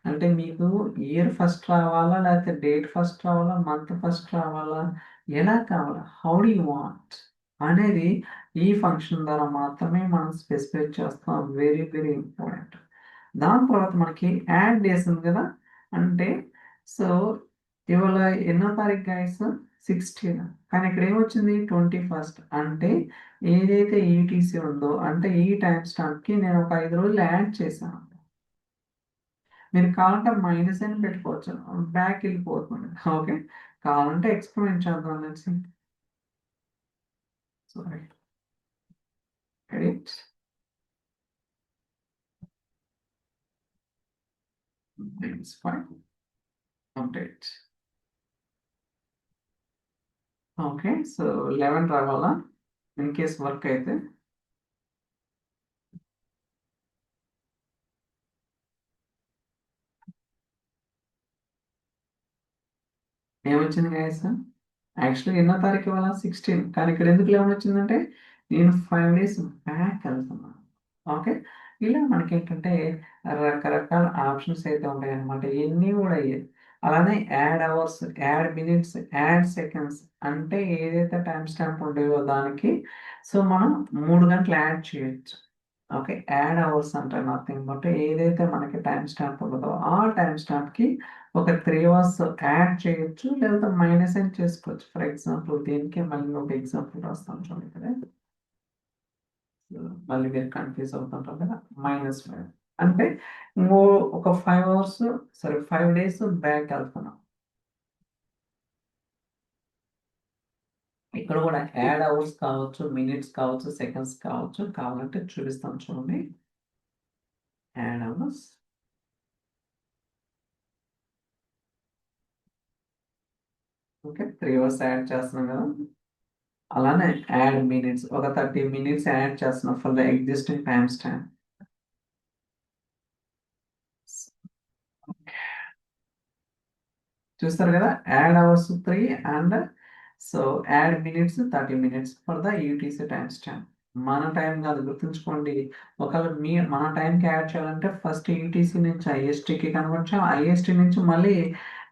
అంటే మీకు ఇయర్ ఫస్ట్ రావాలా, లేకపోతే డేట్ ఫస్ట్ రావాలా, మంత్ ఫస్ట్ రావాలా, ఎలా కావాలా, హౌ డు యూ వాంట్ అనేది ఈ ఫంక్షన్ ద్వారా మాత్రమే మనం స్పెసిఫై చేస్తాం. Very very important. దాని తర్వాత మనకి యాడ్ డేస్ ఉంది కదా, అంటే సో ఇవాళ ఎన్నో తారీఖు గైస్, 16. కానీ ఇక్కడ ఏమొచ్చింది 21st. అంటే ఏదైతే ఈటీసీ ఉందో అంటే ఈ టైం స్టాంప్కి నేను ఒక 5 రోజులు యాడ్ చేశాను. మీరు కావాలంటే మైనస్ అని పెట్టుకోవచ్చు, బ్యాక్ వెళ్ళిపోతుంది. ఓకే, కావాలంటే ఎక్స్పెరిమెంట్ చేద్దాం అనేసి. Sorry, edit -5 update. Okay, so 11 రావాలా ఇన్ కేస్ వర్క్ అయితే. ఏమొచ్చింది గైస్, యాక్చువల్లీ ఎన్నో తారీఖు ఇవాళ 16, కానీ ఇక్కడ ఎందుకు 11 వచ్చిందంటే నేను 5 days బ్యాక్ వెళ్తున్నాను. ఓకే, ఇలా మనకి ఏంటంటే రకరకాల ఆప్షన్స్ అయితే ఉంటాయి అనమాట, ఇవన్నీ కూడా అయ్యాయి. అలానే add hours, add minutes, add seconds, అంటే ఏదైతే టైం స్టాంప్ ఉంటాయో దానికి సో మనం 3 గంటలు యాడ్ చేయొచ్చు. ఓకే, యాడ్ అవర్స్ అంటే నథింగ్ బట్ ఏదైతే మనకి టైం స్టాంప్ ఉంటుందో ఆ టైం స్టాంప్కి ఒక 3 hours యాడ్ చేయొచ్చు, లేకపోతే మైనస్ అని చేసుకోవచ్చు. ఫర్ ఎగ్జాంపుల్ దీనికి మళ్ళీ ఒక ఎగ్జాంపుల్ రాస్తాను చూడండి ఇక్కడ. మళ్ళీ మీరు కన్ఫ్యూజ్ అవుతుంటారు కదా, -5 అంటే ఇంకో ఒక 5 hours, సారీ 5 days బ్యాక్ వెళ్తున్నాం. ఇక్కడ కూడా యాడ్ అవర్స్ కావచ్చు, మినిట్స్ కావచ్చు, సెకండ్స్ కావచ్చు, కావాలంటే చూపిస్తాను చూడండి. Add hours okay 3 hours add చేస్తున్నాం కదా. అలానే యాడ్ మినిట్స్ ఒక 30 minutes యాడ్ చేస్తున్నాం for the existing time stamp. చూస్తారు కదా, add hours 3 and so add minutes 30 minutes for the UTC time stamp. మన టైం కాదు గుర్తుంచుకోండి. ఒకవేళ మన టైంకి యాడ్ చేయాలంటే ఫస్ట్ యూటీసీ నుంచి ఐఎస్టీకి కన్వర్ట్ చేయాలి, ఐఎస్టీ నుంచి మళ్ళీ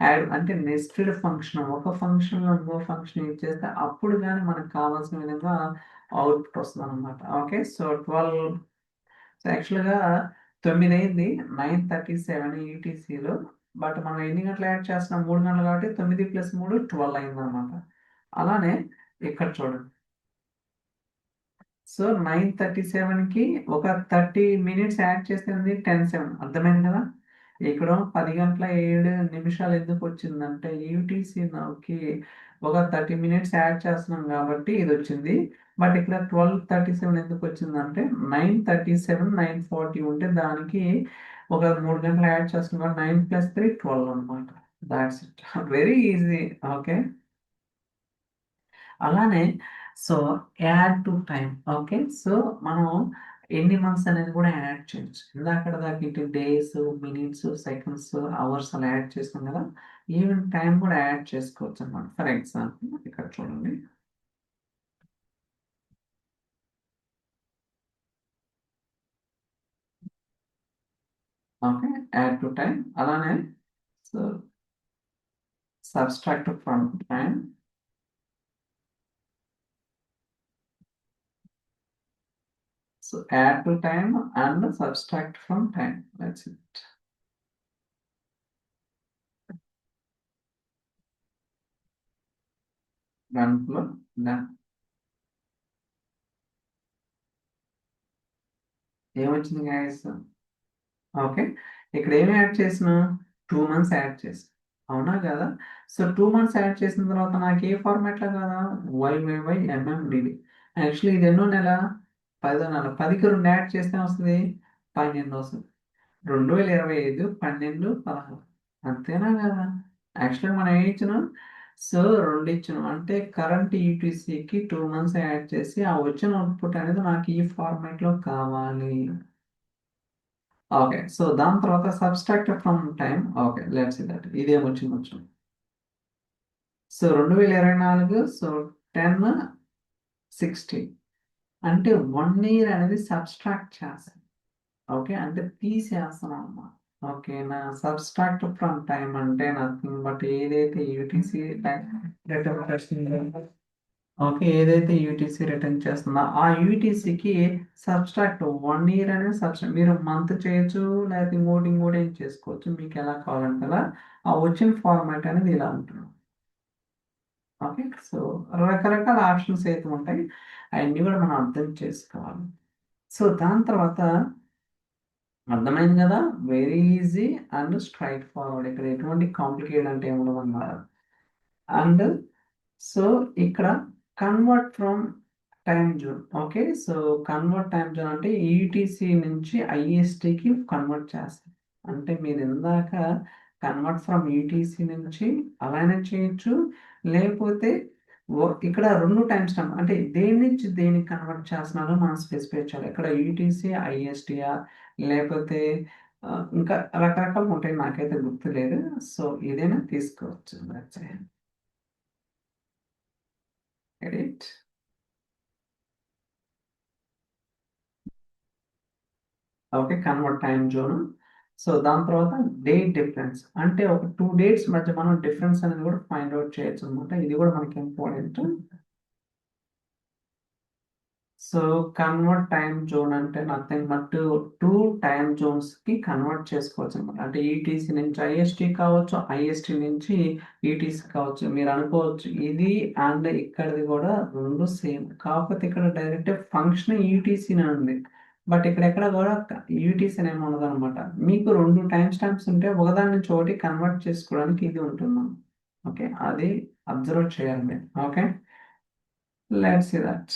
యాడ్ అంటే నెస్టెడ్ ఫంక్షన్, ఒక ఫంక్షన్లో ఇంకో ఫంక్షన్ యూజ్ చేస్తే అప్పుడు కానీ మనకు కావాల్సిన విధంగా అవుట్పుట్ వస్తుంది అనమాట. ఓకే సో 12, సో యాక్చువల్గా 9 అయింది, 9:37 ఈటీసీలో. బట్ మనం ఎన్ని గంటలు యాడ్ చేస్తున్నాం, 3 గంటలు కాబట్టి 9 + 3 12 అయింది అనమాట. అలానే ఇక్కడ చూడండి. సో 9:37కి ఒక 30 minutes యాడ్ చేస్తే 10:07 అర్థమైంది కదా. ఇక్కడ 10 గంటల 7 నిమిషాలు ఎందుకు వచ్చిందంటే యూటీసీకి ఒక 30 minutes యాడ్ చేస్తున్నాం కాబట్టి ఇది వచ్చింది. బట్ ఇక్కడ 12:37 ఎందుకు వచ్చిందంటే 9:37 9:40 ఉంటే దానికి ఒక 3 గంటలు యాడ్ చేస్తున్నాం కాబట్టి 9 + 3 12 అనమాట. That's it, very easy. Okay అలానే so add to time. Okay so మనం ఎన్ని మంత్స్ అనేది కూడా యాడ్ చేయొచ్చు. ఇందాక దాకా ఇటు డేస్, మినిట్స్, సెకండ్స్, అవర్స్ అలా యాడ్ చేస్తాం కదా. ఈవెన్ టైం కూడా యాడ్ చేసుకోవచ్చు అనమాట. ఫర్ ఎగ్జాంపుల్ ఇక్కడ చూడండి. Okay add to time. అలానే so subtract from time. So add to time and subtract from time. That's it. దాంట్లో ఏమొచ్చింది guys? ఓకే ఇక్కడ ఏమి యాడ్ చేసిన 2 months యాడ్ చేసిన, అవునా కదా. సో 2 months యాడ్ చేసిన తర్వాత నాకు ఏ ఫార్మాట్లో కదా, YYYMMDD. యాక్చువల్లీ ఇది ఎన్నో నెల, 10వ నెల. 10కి 2 యాడ్ చేస్తే వస్తుంది 12 వస్తుంది. 2025 12 16 అంతేనా కదా. యాక్చువల్గా మనం ఏం ఇచ్చినాం, సో 2 ఇచ్చినాం అంటే కరెంట్ యూటీసీకి 2 months యాడ్ చేసి ఆ వచ్చిన అవుట్పుట్ అనేది నాకు ఈ ఫార్మాట్లో కావాలి. ఓకే సో దాని తర్వాత subtract from time. Okay let's see that ఇదేమొచ్చింది వచ్చింది. సో 2024 సో 10/16 అంటే 1 year అనేది సబ్స్ట్రాక్ట్ చేస్తాం. ఓకే అంటే తీసేస్తాం అన్నమాట. ఓకే నా సబ్స్ట్రాక్ట్ ఫ్రమ్ టైం అంటే నథింగ్ బట్ ఏదైతే యూటీసీ టైం ఓకే ఏదైతే యూటీసీ రిటర్న్ చేస్తుందో ఆ యూటీసీకి సబ్స్ట్రాక్ట్ 1 year అనేది సబ్స్ట్రాక్ట్. మీరు మంత్ చేయొచ్చు, లేకపోతే ఇంకోటి ఏం చేసుకోవచ్చు, మీకు ఎలా కావాలంటే అలా. ఆ వచ్చిన ఫార్మాట్ అనేది ఇలా ఉంటుంది. ఓకే సో రకరకాల ఆప్షన్స్ అయితే ఉంటాయి, అవన్నీ కూడా మనం అర్థం చేసుకోవాలి. సో దాని తర్వాత అర్థమైంది కదా, very easy and straight forward. ఇక్కడ ఎటువంటి కాంప్లికేట్ అంటే ఏముండదు అన్నమాట. అండ్ సో ఇక్కడ convert from time zone. Okay so convert time zone అంటే ఈటీసీ నుంచి ఐఎస్టీకి కన్వర్ట్ చేస్తాం. అంటే మీరు ఇందాక కన్వర్ట్ ఫ్రమ్ ఈటీసీ నుంచి అలానే చేయొచ్చు, లేకపోతే ఇక్కడ 2 టైం స్టాంప్ అంటే దేని నుంచి దేనికి కన్వర్ట్ చేస్తున్నారో మనం స్పెసిఫై చేయాలి. ఇక్కడ ఈటీసీ ఐఎస్టీఆ లేకపోతే ఇంకా రకరకాలు ఉంటాయి, నాకైతే గుర్తులేదు. సో ఏదైనా తీసుకోవచ్చు. Edit. Okay convert time zone. So దాని తర్వాత డేట్ డిఫరెన్స్ అంటే ఒక 2 dates మధ్య మనం డిఫరెన్స్ అనేది కూడా ఫైండ్ అవుట్ చేయొచ్చు అనమాట. ఇది కూడా మనకి important. So convert time zone అంటే నథింగ్ బట్ 2 టైం జోన్స్ కి కన్వర్ట్ చేసుకోవచ్చు అనమాట. అంటే ఈటీసీ నుంచి ఐఎస్టీ కావచ్చు, ఐఎస్టీ నుంచి ఈటీసీ కావచ్చు. మీరు అనుకోవచ్చు ఇది అండ్ ఇక్కడది కూడా రెండు సేమ్, కాకపోతే ఇక్కడ డైరెక్ట్ ఫంక్షన్ ఈటీసీ ఉంది. బట్ ఇక్కడ ఎక్కడ కూడా యూటీసీ అనేమి ఉండదు అనమాట. మీకు 2 టైం స్టాంప్స్ ఉంటే ఒకదాని నుంచి ఒకటి కన్వర్ట్ చేసుకోవడానికి ఇది ఉంటున్నాం. ఓకే అది అబ్జర్వ్ చేయాలి మీరు. Okay let's see that.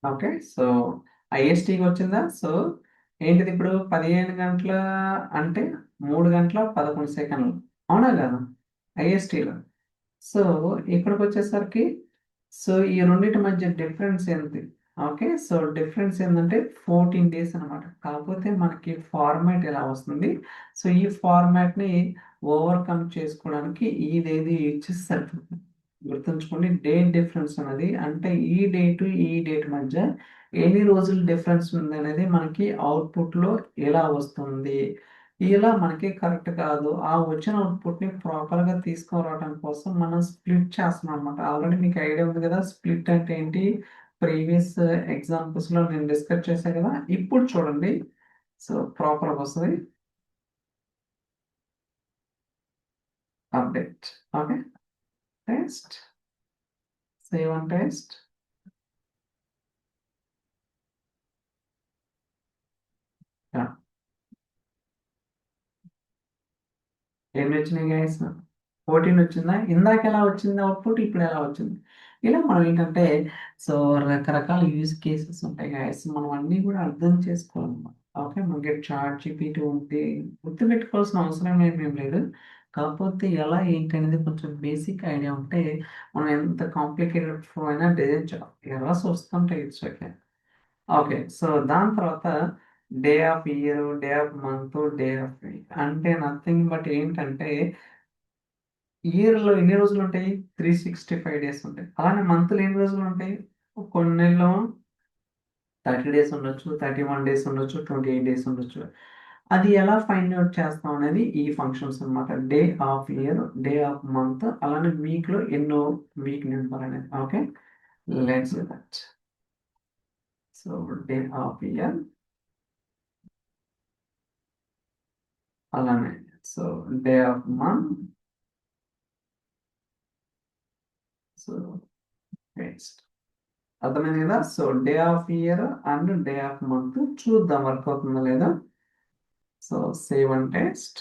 Okay. So ఐఎస్టీకి వచ్చిందా? సో ఏంటిది ఇప్పుడు 15 గంటల అంటే 3 గంటల 11 సెకండ్లు. అవునా కదా? ఐఎస్టీలో. సో ఇక్కడికి వచ్చేసరికి సో ఈ రెండింటి మధ్య డిఫరెన్స్ ఏంటి? ఓకే. సో డిఫరెన్స్ ఏంటంటే 14 డేస్ అనమాట. కాకపోతే మనకి ఫార్మాట్ ఎలా వస్తుంది? సో ఈ ఫార్మాట్ని ఓవర్కమ్ చేసుకోవడానికి ఇదేది ఇచ్చేసి సరిపోతుంది. గుర్తుంచుకోండి, డేట్ డిఫరెన్స్ అనేది అంటే ఈ డేట్ ఈ డేట్ మధ్య ఎన్ని రోజులు డిఫరెన్స్ ఉంది అనేది మనకి అవుట్పుట్లో ఎలా వస్తుంది. ఇలా మనకి కరెక్ట్ కాదు. ఆ వచ్చిన అవుట్పుట్ని ప్రాపర్గా తీసుకురావడం కోసం మనం స్ప్లిట్ చేస్తున్నాం అనమాట. ఆల్రెడీ మీకు ఐడియా ఉంది కదా స్ప్లిట్ అంటే ఏంటి. ప్రీవియస్ ఎగ్జాంపుల్స్లో నేను డిస్కస్ చేశాను కదా. ఇప్పుడు చూడండి, సో ప్రాపర్గా వస్తుంది. Update. Okay. Test. Save and test. ఎన్ని వచ్చినాయి గైస్? 14 వచ్చిందా? ఇందాక ఎలా వచ్చింది అవుట్పుట్, ఇప్పుడు ఎలా వచ్చింది? ఇలా మనం ఏంటంటే సో రకరకాల యూజ్ కేసెస్ ఉంటాయి గైస్. మనం అన్నీ కూడా అర్థం చేసుకోవాలన్నమాట. ఓకే. మనకి చాట్ జీపీటీ ఉంది, గుర్తుపెట్టుకోవాల్సిన అవసరం ఏం లేదు. కాకపోతే ఎలా ఏంటి అనేది కొంచెం బేసిక్ ఐడియా ఉంటే మనం ఎంత కాంప్లికేటెడ్ ఫ్లో అయినా డిజైన్ చేయాలి. ఎర్రర్స్ వస్తుంటాయి, ఇట్స్ ఓకే. ఓకే. సో దాని తర్వాత day of year, day of month, day of week అంటే నథింగ్ బట్ ఏంటంటే ఇయర్‌లో ఎన్ని రోజులుంటాయి? 365 డేస్ ఉంటాయి. అలానే మంత్‌లో ఎన్ని రోజులుంటాయి? కొన్ని నెలలో 30 డేస్ ఉండొచ్చు, 31 డేస్ ఉండొచ్చు, 28 డేస్ ఉండొచ్చు. అది ఎలా ఫైండ్ ఔట్ చేస్తాం అనేది ఈ ఫంక్షన్స్ అన్నమాట. Day of year, day of month, అలానే వీక్‌లో ఎన్నో వీక్ నెంబర్ అనేది. Okay. Let's see that. So day of year, అలానే so day of month, so next. అర్థమైంది కదా? So day of year and day of month చూద్దాం work అవుతుందా లేదా. So save and test.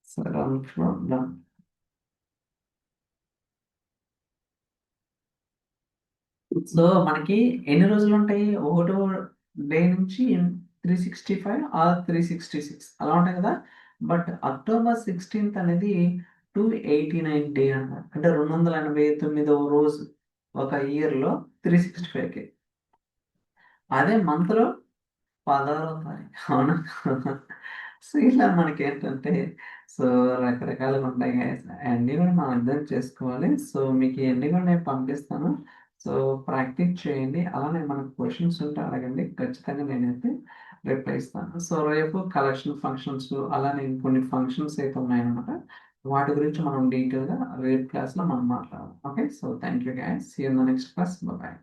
So run flow done. So మనకి ఎన్ని రోజులు ఉంటాయి? ఒకటో డే నుంచి 365 ఆర్ 366 అలా ఉంటాయి కదా. బట్ అక్టోబర్ 16th అనేది 289 డే అన్నమాట. అంటే 289వ రోజు ఒక ఇయర్లో 365కి. అదే మంత్లో 16వ తారీఖు. అవునా? సో ఇలా మనకేంటంటే సో రకరకాలుగా ఉంటాయి గైస్. అన్నీ కూడా మనం అర్థం చేసుకోవాలి. సో మీకు ఇవన్నీ కూడా నేను పంపిస్తాను. సో ప్రాక్టీస్ చేయండి. అలానే మనకు క్వశ్చన్స్ ఉంటే అడగండి. ఖచ్చితంగా నేనైతే రిప్లై ఇస్తాను. సో రేపు కలెక్షన్ ఫంక్షన్స్ అలానే ఇంకొన్ని ఫంక్షన్స్ అయితే ఉన్నాయన్నమాట. వాటి గురించి మనం డీటెయిల్గా రేపు క్లాస్లో మనం మాట్లాడదాం. Okay. So thank you guys. See you in the next class. Bye.